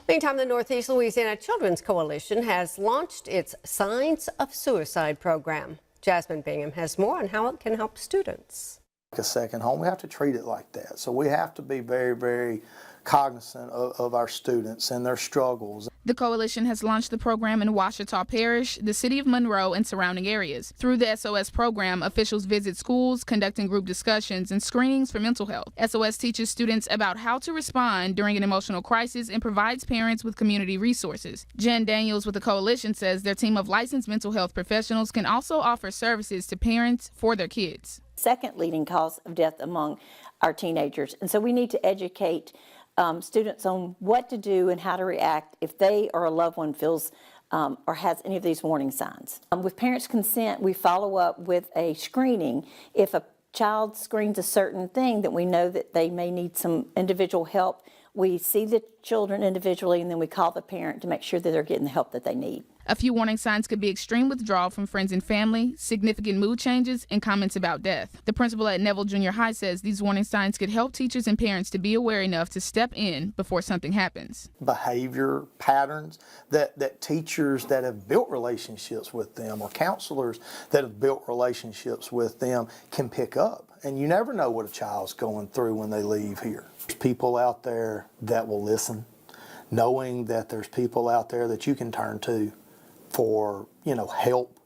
Meantime, the Northeast Louisiana Children's Coalition has launched its Signs of Suicide program. Jasmine Bingham has more on how it can help students. Like a second home, we have to treat it like that. So we have to be very, very cognizant of our students and their struggles. The coalition has launched the program in Ouachita Parish, the city of Monroe, and surrounding areas. Through the SOS program, officials visit schools, conducting group discussions and screenings for mental health. SOS teaches students about how to respond during an emotional crisis and provides parents with community resources. Jen Daniels with the coalition says their team of licensed mental health professionals can also offer services to parents for their kids. Second leading cause of death among our teenagers, and so we need to educate students on what to do and how to react if they or a loved one feels or has any of these warning signs. With parents' consent, we follow up with a screening. If a child screens a certain thing that we know that they may need some individual help, we see the children individually and then we call the parent to make sure that they're getting the help that they need. A few warning signs could be extreme withdrawal from friends and family, significant mood changes, and comments about death. The principal at Neville Junior High says these warning signs could help teachers and parents to be aware enough to step in before something happens. Behavior patterns that teachers that have built relationships with them or counselors that have built relationships with them can pick up. And you never know what a child's going through when they leave here. There's people out there that will listen, knowing that there's people out there that you can turn to for, help.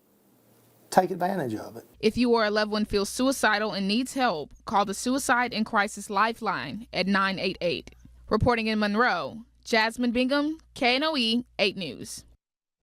Take advantage of it. If you or a loved one feels suicidal and needs help, call the Suicide and Crisis Lifeline at 988. Reporting in Monroe, Jasmine Bingham, KNOE 8 News.